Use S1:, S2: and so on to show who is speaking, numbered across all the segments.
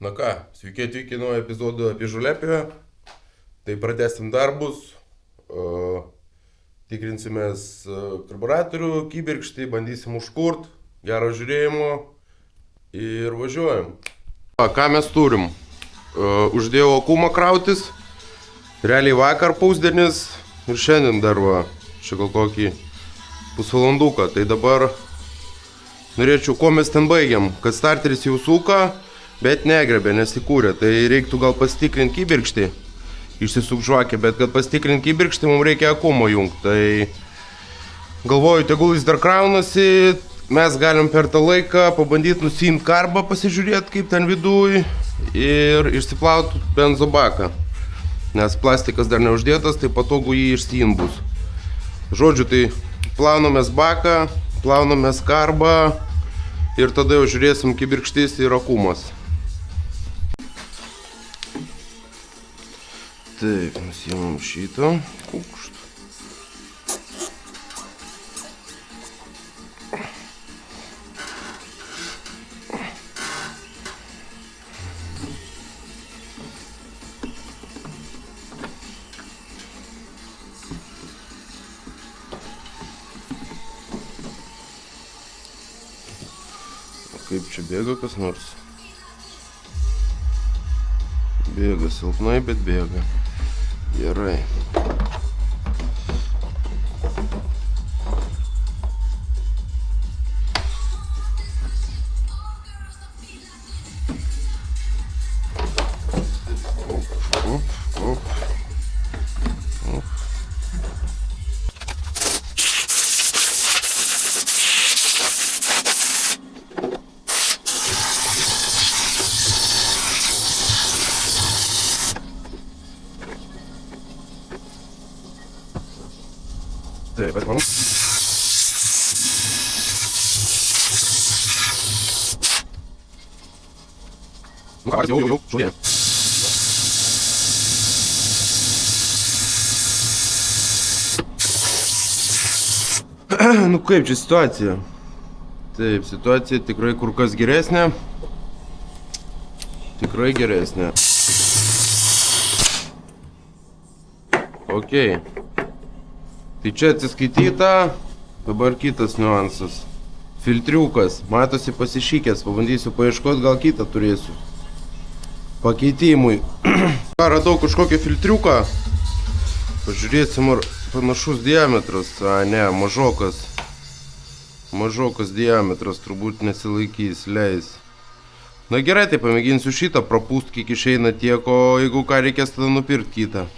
S1: Na ką, sveiki atvykę į naują epizodą apie žoliapjovę. Tai pratęsim darbus, tikrinsimės karburatorių, kibirkštį, bandysim užkurt, gero žiūrėjimo ir važiuojam. Ką mes turim? Uždėjau akumą krautis, realiai vakar pusdienis ir šiandien dar va, čia gal kokį pusvalanduką. Tai dabar norėčiau, kuo mes ten baigiam, kad starteris jau suka, bet negrebė, nesikūrė. Tai reiktų gal pasitikrinti kibirkštį, išsisuk žvakę, bet kad pasitikrinti kibirkštį, mums reikia akumo jungti. Tai galvoju, tegul jis dar kraunasi, mes galim per tą laiką pabandyti nusiimti karbą, pasižiūrėti kaip ten viduj ir išsiplauti benzobaką. Nes plastikas dar neuždėtas, tai patogu jį išsiimti bus. Žodžiu, tai plaunamės baką, plaunamės karbą ir tada jau žiūrėsim kibirkštis ir akumas. Taip, nusiimam šitą kukštą. Kaip čia bėga kas nors? Bėga silpnai, bet bėga. Gerai. Taip, bet manau. Nu ką, jau, žiūrėjau. Nu kaip čia situacija? Taip, situacija tikrai kur kas geresnė. Tikrai geresnė. Okei. Tai čia atsiskaityta, dabar kitas niuansas. Filtriukas, matosi pasišykęs, pabandysiu paieškoti, gal kitą turėsiu. Pakeitimui. Radau kažkokią filtriuką. Pažiūrėsim, ar panašus diametras. Ne, mažokas. Mažokas diametras, turbūt nesilaikys, leis. Na gerai, tai pamėginsiu šitą prapūst, kiek išeina tiek, o jeigu ką reikės, tada nupirkti kitą.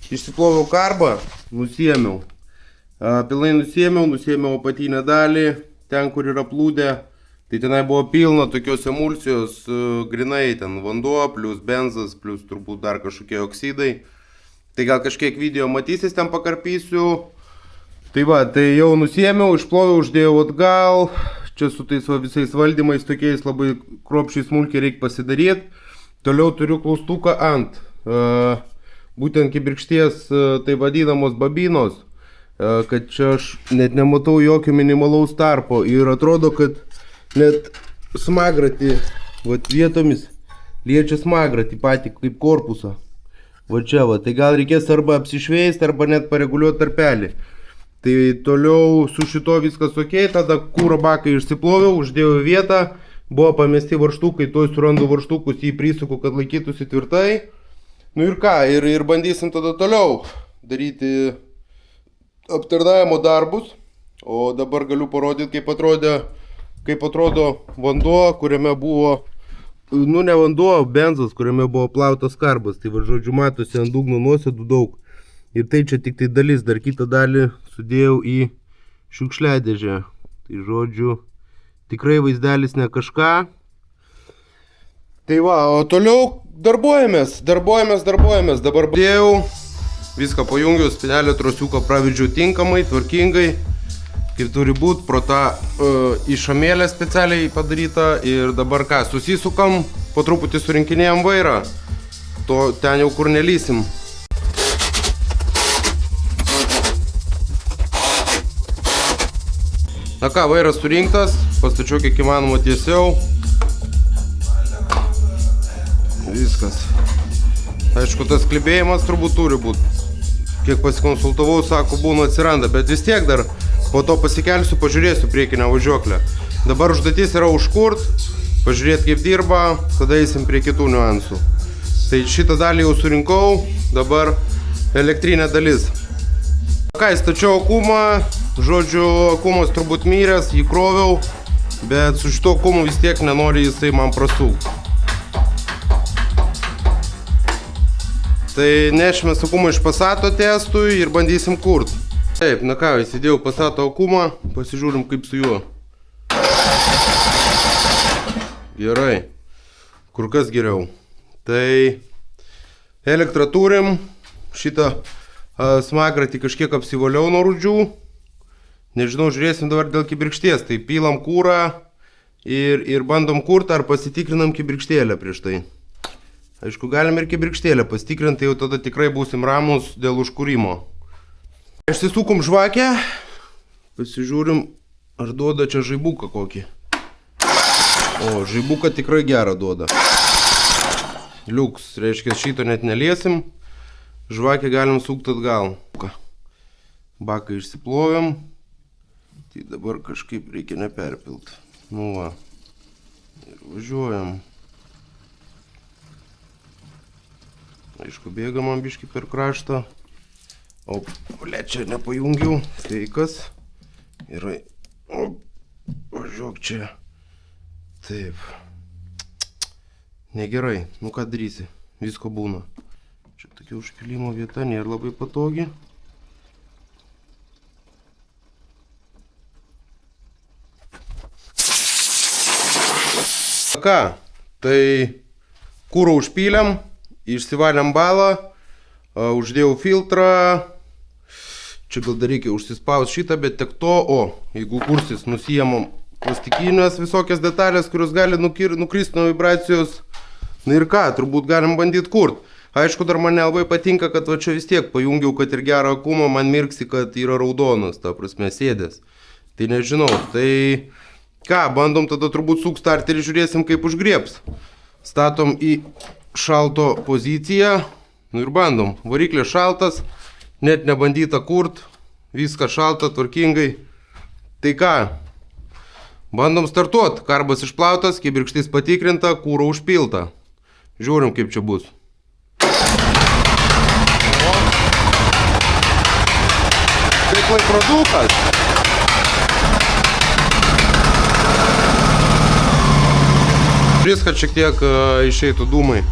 S1: Išsiploviau karbą, nusiėmiau. Pilnai nusiėmiau apatinę dalį, ten kur yra plūdė. Tai tenai buvo pilna tokios emulsijos, grinai ten vanduo, plus benzas, plus turbūt dar kažkokie oksidai. Tai gal kažkiek video matysis, ten pakarpysiu. Tai va, tai jau nusiėmiau, išploviau, uždėjau atgal. Čia su tais visais valdymais tokiais labai kruopščiai smulkiai reikia pasidaryti. Toliau turiu klaustuką ant. Būtent kibirkšties tai vadinamos babinos. Kad čia aš net nematau jokio minimalaus tarpo. Ir atrodo, kad net smagratį vietomis liečia smagratį patį kaip korpusą. Va čia va, tai gal reikės arba apsišveisti, arba net pareguliuoti tarpelį. Tai toliau su šito viskas ok, tada kūro baką išsiploviau, uždėjau vietą, buvo pamesti varžtukai, toj surandu varžtukus, jį prisuku, kad laikytųsi tvirtai. Nu ir ką, ir bandysim tada toliau daryti aptarnavimo darbus. O dabar galiu parodyti, kaip atrodo vanduo, kuriame buvo, nu ne vanduo, benzas, kuriame buvo plautas karbas. Tai va, žodžiu, matosi ant dugno nuosėdų daug. Ir tai čia tik tai dalis, dar kitą dalį sudėjau į šiukšliadėžę. Tai žodžiu, tikrai vaizdelis ne kažką. Tai va, o toliau darbuojamės. Dabar dėjau, viską pajungiau, spinelę trosiuką pravedžiau tinkamai, tvarkingai. Kaip turi būti, pro tą išamėlę specialiai padarytą. Ir dabar ką, susisukam, po truputį surinkinėjom vairą. To ten jau kur nelysim. Na ką, vairas surinktas, pastačiau kiek įmanoma tiesiau. Viskas. Aišku, tas klibėjimas turbūt turi būti. Kiek pasikonsultavau, sako, būna atsiranda, bet vis tiek dar po to pasikelsiu, pažiūrėsiu priekinę važiuoklę. Dabar užduotis yra užkurt, pažiūrėti kaip dirba, tada eisim prie kitų niuansų. Tai šitą dalį jau surinkau, dabar elektrinė dalis. Ką, įstačiau akumą, žodžiu, akumas turbūt myręs, jį kroviau, bet su šito akumu vis tiek nenori jisai man prasukti. Tai nešimės akumą iš Passato testui ir bandysim kurt. Taip, na ką, įsidėjau Passato akumą, pasižiūrim kaip su juo. Gerai, kur kas geriau. Tai elektrą turim, šitą smagratį kažkiek apsivaliau nuo rūdžių. Nežinau, žiūrėsim dabar dėl kibirkšties. Tai pilam kūrą ir bandom kurti ar pasitikrinam kibirkštėlę prieš tai. Aišku, galim ir kibirkštėlę pasitikrinti, tai jau tada tikrai būsim ramus dėl užkūrimo. Išsisukom žvakę, pasižiūrim, ar duoda čia žaibuką kokį. O, žaibuką tikrai gerą duoda. Liuks, reiškia, šito net neliesim. Žvakę galim sukti atgal. Baką išsiplovėm. Tai dabar kažkaip reikia neperpilt. Nu va. Ir važiuojam. Aišku, bėgam man biškį per kraštą. O, čia nepajungiau. Feikas. Gerai. O, važiuok čia. Taip. Negerai. Nu ką darysi? Visko būna. Čia tokia užpilimo vieta, nėra labai patogi. Ką, tai kūrą užpylėm, išsivalėm balą, uždėjau filtrą. Čia gal dar reikia užsispausti šitą, bet tiek to, jeigu kursis, nusiėmam plastikinės visokias detalės, kurios gali nukristi nuo vibracijos. Na ir ką, turbūt galim bandyti kurti. Aišku, dar man nelabai patinka, kad va čia vis tiek pajungiau, kad ir gerą akumą, man mirksi, kad yra raudonas, ta prasme, sėdės. Tai nežinau, tai ką, bandom tada turbūt suk starterį, žiūrėsim kaip užgriebs. Statom į šalto poziciją, nu ir bandom. Variklė šaltas, net nebandyta kurt, viskas šalta, tvarkingai. Tai ką, bandom startuot, karbas išplautas, kibirkštis patikrinta, kūro užpilta. Žiūrim kaip čia bus. Kaip laikrodukas. Žiūrės, kad šiek tiek išeitų dūmai.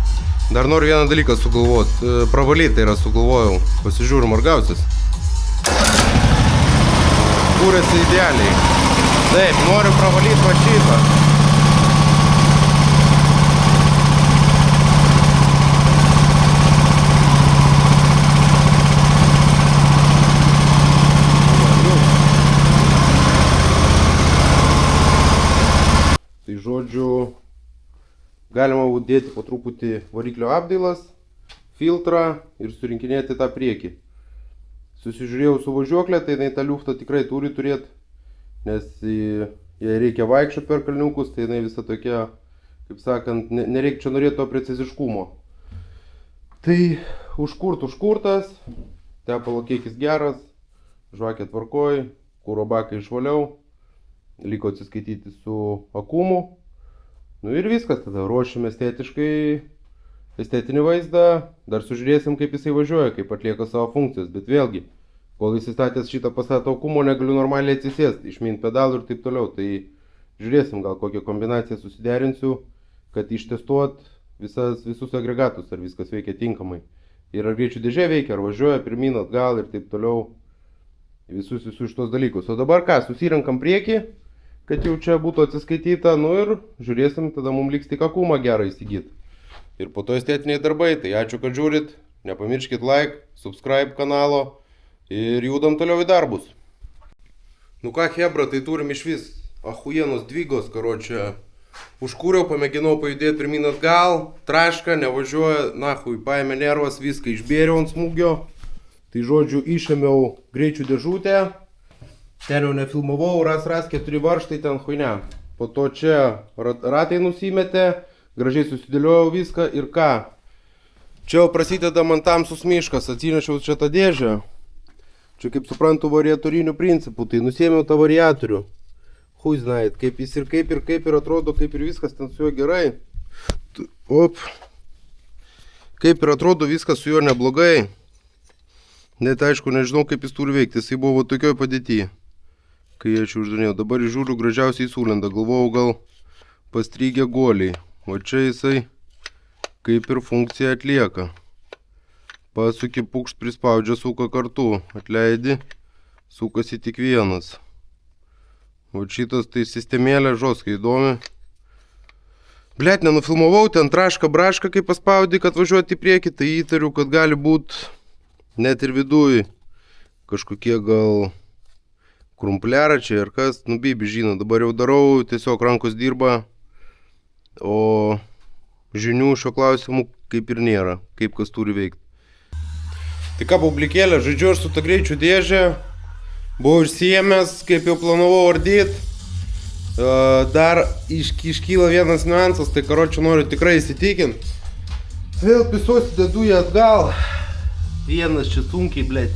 S1: Dar noriu vieną dalyką sugalvoti. Pravalyti tai yra sugalvojau. Pasižiūrim, ar gausis. Kūrėsi idealiai. Taip, noriu pravalyti va šitą. Tai žodžiu, galima dėti po truputį variklio apdailas, filtrą ir surinkinėti tą priekį. Susižiūrėjau su važiuoklė, tai jinai tą liuftą tikrai turi turėti, nes jei reikia vaikščioti per kalniukus, tai jinai visa tokia, kaip sakant, nereikia čia norėti to preciziškumo. Tai užkurtas, tepalo kiekis geras, žvakė tvarkoj, kuro baką išvaliau. Liko atsiskaityti su akumu. Nu ir viskas, tada ruošime estetinį vaizdą. Dar sužiūrėsim, kaip jisai važiuoja, kaip atlieka savo funkcijas. Bet vėlgi, kol įsistatęs šitą pastatą akumo, negaliu normaliai atsisėsti, išminti pedalų ir taip toliau. Tai žiūrėsim, gal kokią kombinaciją susiderinsiu, kad ištestuot visus agregatus, ar viskas veikia tinkamai. Ir ar greičių dėžė veikia, ar važiuoja pirmin, atgal ir taip toliau. Visus šitos dalykus. O dabar ką, susirenkam priekį, kad jau čia būtų atsiskaityta, nu ir žiūrėsim, tada mums liks tik akumą gerą įsigyti. Ir po to estetiniai darbai, tai ačiū, kad žiūrit, nepamirškit like, subscribe kanalo ir judam toliau į darbus. Nu ką, hebra, tai turim iš vis ahujienos dvigos, karočią, užkūriau, pamėginau pajudėti pirmin atgal, traška, nevažiuoja, nahui, paėmė nervas, viską išbėriau ant smūgio. Tai žodžiu, išėmiau greičių dėžutę, ten jau nefilmavau, ras 4 varžtai ten huine. Po to čia ratai nusimetė, gražiai susidėliojau viską ir ką. Čia jau prasideda man tamsus miškas, atsinešiau čia tą dėžę. Čia kaip suprantu variatorinių principų, tai nusėmiau tą variatorių. Hui znait, kaip jis ir kaip ir atrodo, kaip ir viskas ten su juo gerai. Op. Kaip ir atrodo viskas su juo neblogai. Net aišku, nežinau, kaip jis turi veikti, jisai buvo tokioj padėtyje, kai aš uždanėjau. Dabar žiūriu, gražiausiai įsulenda, galvojau gal pastrygė guoliai, o čia jisai kaip ir funkciją atlieka. Pasuki, pukšt, prispaudžia, suka kartu, atleidi, sukasi tik vienas. O šitas tai sistemėlė žoskai įdomi. Blet, nenufilmavau, ten traška braška, kai paspaudi, kad važiuoti į priekį, tai įtariu, kad gali būt net ir viduj kažkokie gal krumpliaračiai ar kas, nu bibi žino, dabar jau darau, tiesiog rankos dirba, o žinių šio klausimu kaip ir nėra, kaip kas turi veikti. Tai ką, publikėlė, žaidžiu aš su tą greičių dėžę, buvau išsiėmęs, kaip jau planavau ardyt. Dar iškyla vienas niuansas, tai karočią noriu tikrai įsitikinti. Vėl pisuosi, dedu jį atgal. Vienas čia sunkiai, blėt.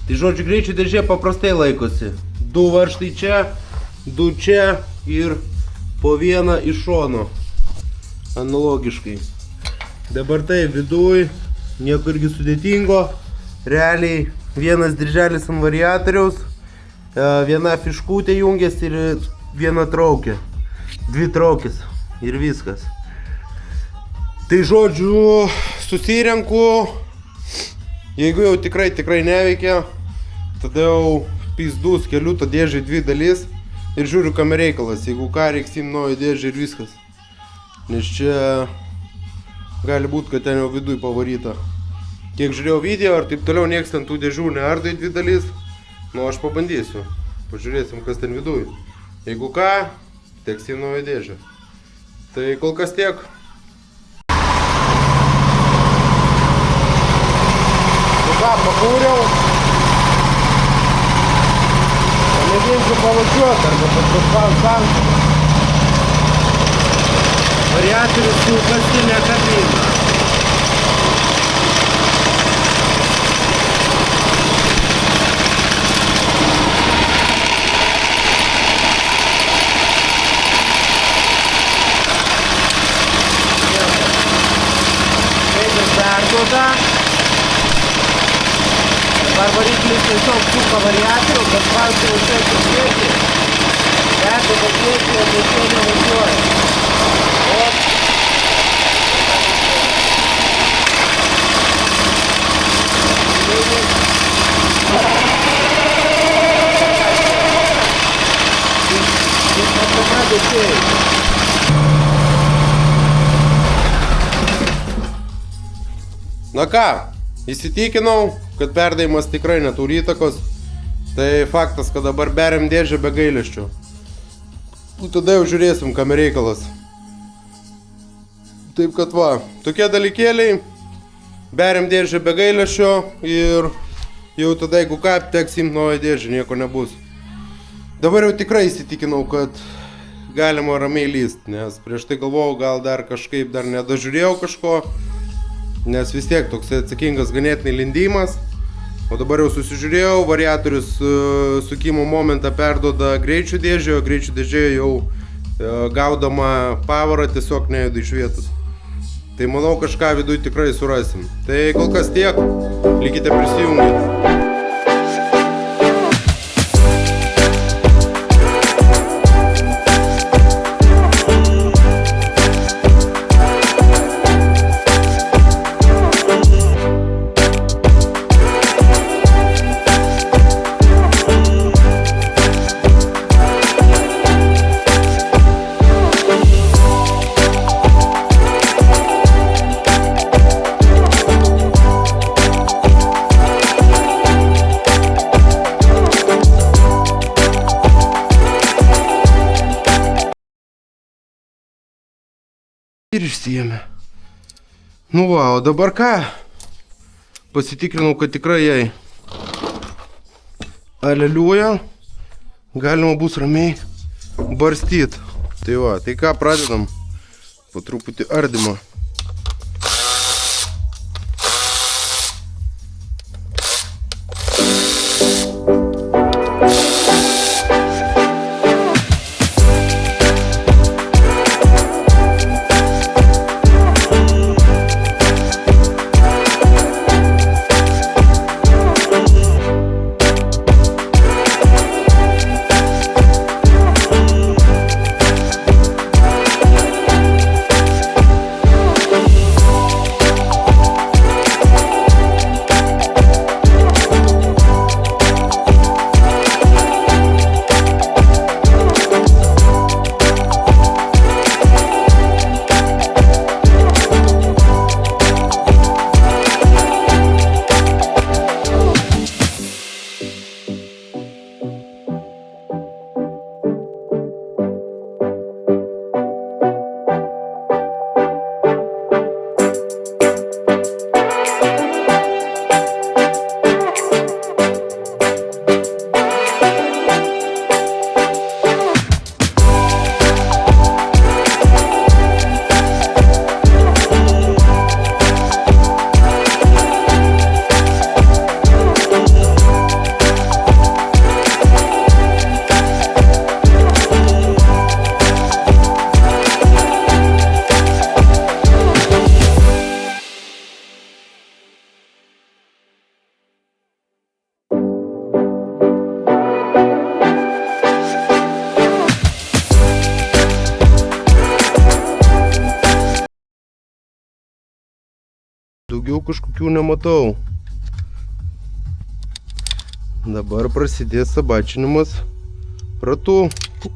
S1: Tai žodžiu, greičių dėžė paprastai laikosi. 2 varžtai čia, 2 čia ir po vieną iš šono. Analogiškai. Dabar tai viduj, nieko irgi sudėtingo. Realiai vienas dirželis ant variatoriaus, viena fiškutė jungiasi ir viena traukė. 2 traukės ir viskas. Tai žodžiu, susirenku. Jeigu jau tikrai neveikia, tada jau pizdus keliu tą dėžę 2 dalis ir žiūriu, kam reikalas. Jeigu ką, reiks imti naują dėžę ir viskas. Nes čia gali būt, kad ten jau viduj pavaryta. Kiek žiūrėjau video ar taip toliau, nieks ten tų dėžių neardo į 2 dalis. Nu, aš pabandysiu. Pažiūrėsim, kas ten viduj. Jeigu ką, teks imti naują dėžę. Tai kol kas tiek. Ką, pakūriau. Pamėginsiu pavažiuoti arba paspaust. Variatorius su kastinė kabina. Perduoda. Dabar variklis tiesiog suka variatorių, kad spausti važiuoti į priekį. Perduoda priekį, o tai čia nevažiuoja. Na ką, įsitikinau, kad perdavimas tikrai neturi įtakos. Tai faktas, kad dabar beriam dėžę be gailesčio. Tada jau žiūrėsim, kam reikalas. Taip kad va, tokie dalykėliai. Beriam dėžę be gailesčio ir jau tada, jeigu ką, teks imti naują dėžę, nieko nebus. Dabar jau tikrai įsitikinau, kad galima ramiai lyst, nes prieš tai galvojau, gal dar kažkaip dar nedažiūrėjau kažko, nes vis tiek toks atsakingas ganėtinai lindimas. O dabar jau susižiūrėjau, variatorius sukimo momentą perduoda greičių dėžė, o greičių dėžė jau gaudama pavarą tiesiog nejuda iš vietos. Tai manau, kažką viduj tikrai surasim. Tai kol kas tiek, likite prisijungę. Ir išsijėmė. Nu va, o dabar ką? Pasitikrinau, kad tikrai jai aleliuja. Galima bus ramiai barstyt. Tai va, tai ką pradedam? Po truputį ardymą. Daugiau kažkokių nematau. Dabar prasidės sabačinimas ratu. Tuk,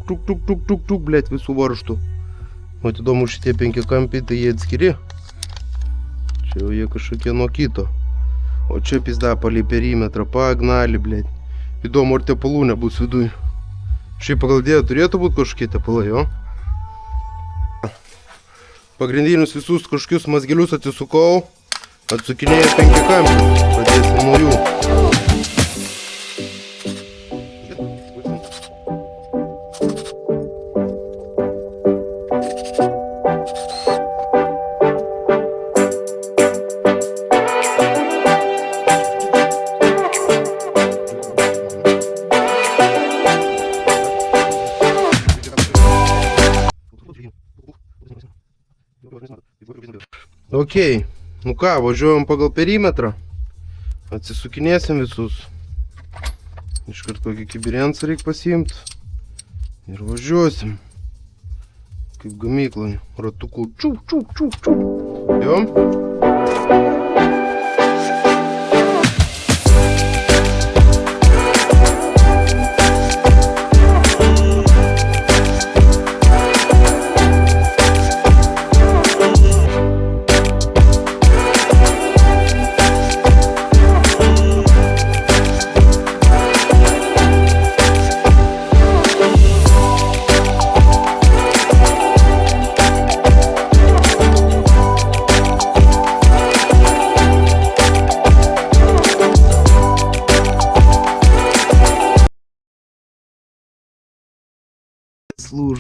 S1: blėt, visų varžtų. O įdomu, šitie 5 kampiai, tai jie atskiri. Čia jau jie kažkokie nuo kito. O čia pizda palei perimetrą, pagnali, blėt. Įdomu, ar tepalų nebus viduj. Šiaip pagal dėją turėtų būti kažkokie tepalai, jo? Pagrindinius visus kažkokius mazgelius atsisukau. Atsukinėja 5 kampius. Pradėsim nuo jų. Ok, nu ką, važiuojam pagal perimetrą. Atsisukinėsim visus. Iškart kokį kibirensą reikia pasiimti. Ir važiuosim. Kaip gamyklai. Ratukų. Čiūp. Jo.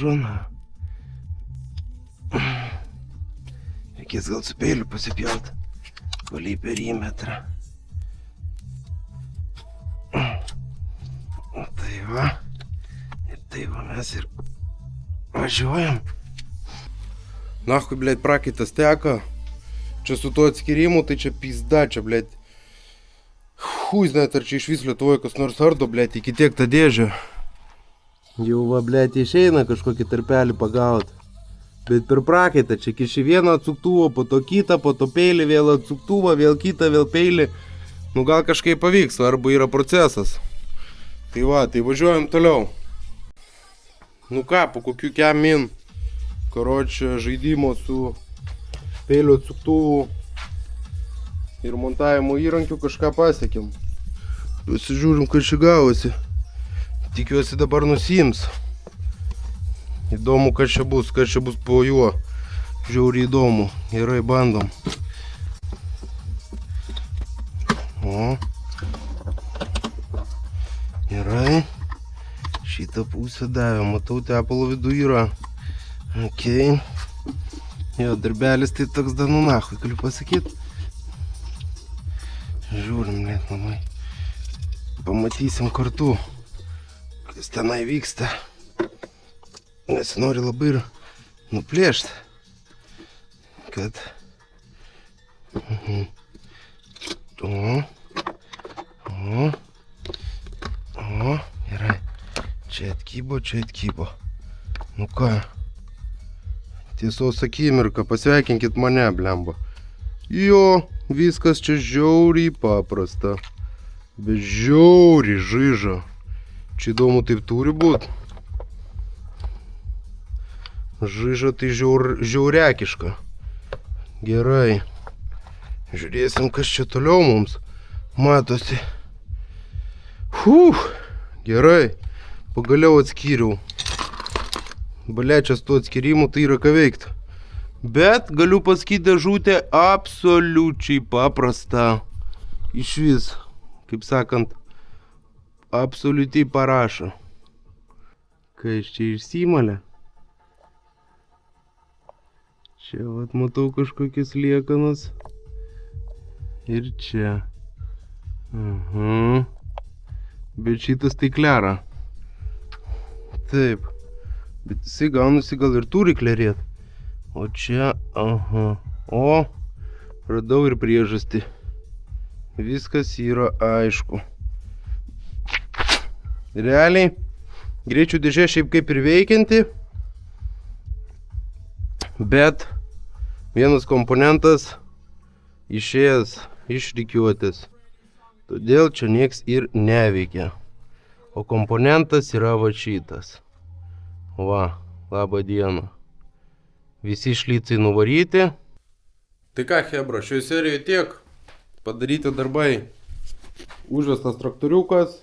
S1: lūžo, na. Reikės gal su peiliu pasipjauti. Palei perimetrą. Tai va. Ir tai va mes ir važiuojam. Nahui, blėt, prakaitas teka. Čia su tuo atskirimu, tai čia pizda, čia, blėt. Hui, žinot, ar čia iš vis Lietuvoje kas nors ardo, blėt, iki tiek tą dėžę. Jau va, blėt, išeina kažkokį tarpelį pagaut. Bet per prakaitą čia kiši vieną atsuktuvą, po to kitą, po to peilį, vėl atsuktuvą, vėl kitą, vėl peilį. Nu gal kažkaip pavyks, arba yra procesas. Tai va, tai važiuojam toliau. Nu ką, po kokių min, karočią žaidimo su peilio atsuktuvų ir montavimo įrankių kažką pasiekėm. Pasižiūrim, kas čia gavosi. Tikiuosi dabar nusiims. Įdomu, kas čia bus po juo. Žiauriai įdomu. Gerai, bandom. O. Gerai. Šitą pusę davė. Matau, tepalo vidų yra. Ok. Jo, darbelis tai toks danu nahui, galiu pasakyti. Žiūrim, net namai. Pamatysim kartu, kas tenai vyksta. Nesinori labai ir nuplėšti, kad... O, gerai. Čia atkybo. Nu ką, tiesos akimirka, pasveikinkit mane, blemba. Jo, viskas čia žiauriai paprasta. Bet žiauriai žaiža. Čia įdomu taip turi būt. Žaiža tai žiauriakiška. Gerai. Žiūrėsim, kas čia toliau mums matosi. Gerai. Pagaliau atskyriau. Balečias tų atskirimų tai yra ką veikti. Bet galiu pasakyti, dėžutė absoliučiai paprasta. Iš vis, kaip sakant, absoliučiai parašo. Kas čia išsimalė? Čia vat matau kažkokias liekanas. Ir čia. Bet šitas tai klera. Taip. Bet jisai gaunasi gal ir turi klerėt. O čia, O, radau ir priežastį. Viskas yra aišku. Realiai, greičių dėžė šiaip kaip ir veikianti. Bet vienas komponentas išėjęs iš rikiuotės. Todėl čia nieks ir neveikia. O komponentas yra va šitas. Va, labą dieną. Visi šlycai nuvaryti. Tai ką, hebra, šioje serijoje tiek. Padaryti darbai. Užvestas traktoriukas.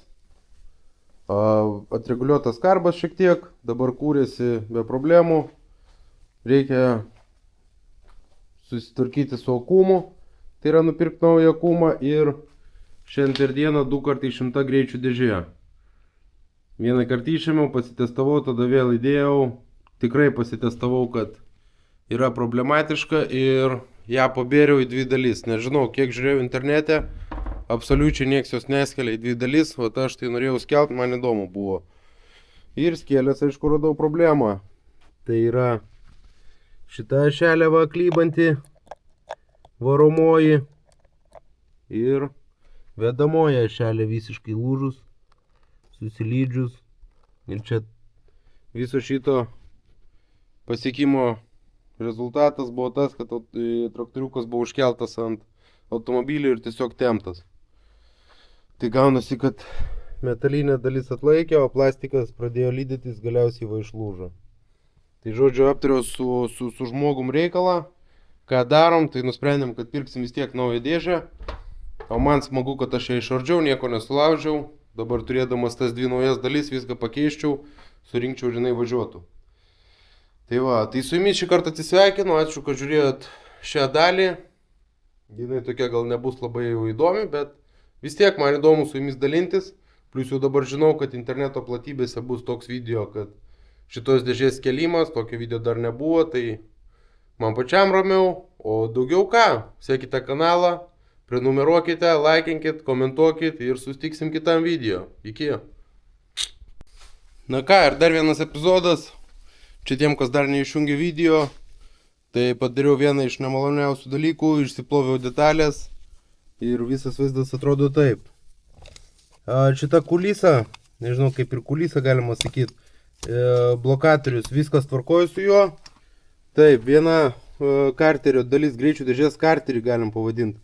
S1: Atreguliuotas karbas šiek tiek. Dabar kūrėsi be problemų. Reikia susitvarkyti su akumu. Tai yra nupirkti naują akumą. Ir šiandien per dieną 2 kartai išimta greičių dėžė. Vieną kartą išėmiau, pasitestavau, tada vėl įdėjau. Tikrai pasitestavau, kad yra problematiška ir ją pabėriau į 2 dalis. Nežinau, kiek žiūrėjau internete, absoliučiai nieks jos neskelia į 2 dalis, o aš tai norėjau skelti, man įdomu buvo. Ir skėlės, aišku, radau problemą. Tai yra šita ašelė va klybanti, varomoji ir vedamoji ašelė visiškai lūžus, susilydžius. Ir čia viso šito pasiekimo rezultatas buvo tas, kad traktoriukas buvo užkeltas ant automobilio ir tiesiog temptas. Tai gaunasi, kad metalinė dalis atlaikė, o plastikas pradėjo lydytis, galiausiai va išlūžo. Tai žodžiu, aptariau su žmogum reikalą, ką darom, tai nusprendėm, kad pirksim vis tiek naują dėžę. O man smagu, kad aš ją išardžiau, nieko nesulaužiau. Dabar turėdamas tas 2 naujas dalis, viską pakeiščiau, surinkčiau ir jinai važiuotų. Tai va, tai su jumis šį kartą atsisveikinu, ačiū, kad žiūrėjot šią dalį. Jinai tokia gal nebus labai jau įdomi, bet vis tiek man įdomu su jumis dalintis. Plius jau dabar žinau, kad interneto platybėse bus toks video, kad šitos dėžės kelimas, tokio video dar nebuvo, tai man pačiam ramiau, o daugiau ką, sekite kanalą, prenumeruokite, laikinkit, komentuokit ir sustiksim kitam video. Iki. Na ką, ir dar vienas epizodas, čia tiem, kas dar neišjungė video, tai padariau vieną iš nemaloniausių dalykų, išsiploviau detalės ir visas vaizdas atrodo taip. Šita kulisa, nežinau kaip ir kulisa galima sakyti, blokatorius, viskas tvarkoju su juo. Taip, viena karterio dalis, greičių dėžės karterį galim pavadinti.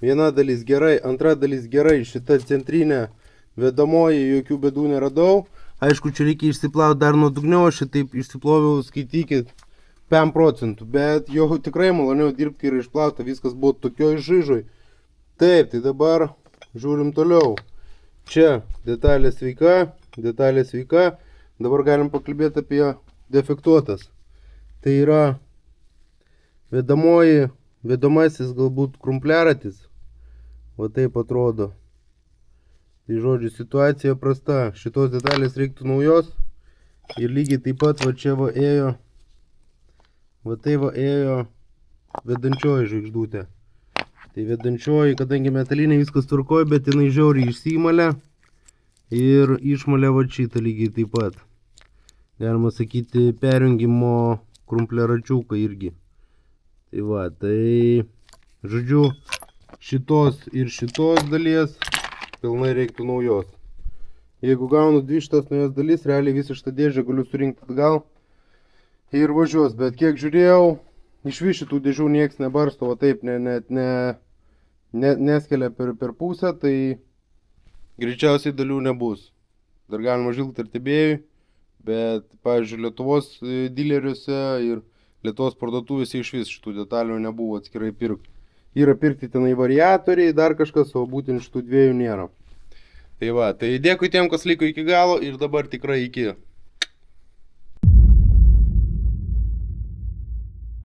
S1: Viena dalis gerai, antra dalis gerai, šita centrinė vedamoji, jokių bėdų neradau. Aišku, čia reikia išsiplauti dar nuodugniau, aš šitaip išsiploviau, skaitykit, 5 procentų, bet jau tikrai maloniau dirbti, kai yra išplauta, viskas buvo tokioj žyžoj. Taip, tai dabar žiūrim toliau. Čia detalė sveika, dabar galim pakalbėti apie defektuotas. Tai yra vedamasis galbūt krumpliaratis, va taip atrodo. Tai žodžiu, situacija prasta, šitos detalės reiktų naujos ir lygiai taip pat va čia va ėjo, vedančioji žvaigždutė. Tai vedančioji, kadangi metalinė viskas tvarkoja, bet jinai žiauriai išsimalė ir išmalė va šitą lygiai taip pat. Galima sakyti, perjungimo krumpliaračiuką irgi. Tai va, tai žodžiu, šitos ir šitos dalies pilnai reiktų naujos. Jeigu gaunu 2 šitas naujas dalis, realiai visą šitą dėžę galiu surinkti atgal ir važiuos. Bet kiek žiūrėjau, iš vis šitų dėžių nieks nebarsto, o taip neskelia per pusę, tai greičiausiai dalių nebus. Dar galima žvilgti ebėjui, bet, pavyzdžiui, Lietuvos dileriuose ir Lietuvos parduotuvėse iš vis šitų detalių nebuvo atskirai pirkti. Yra pirkti tenai variatoriai, dar kažkas, o būtent šitų dviejų nėra. Tai va, tai dėkui tiem, kas liko iki galo ir dabar tikrai iki.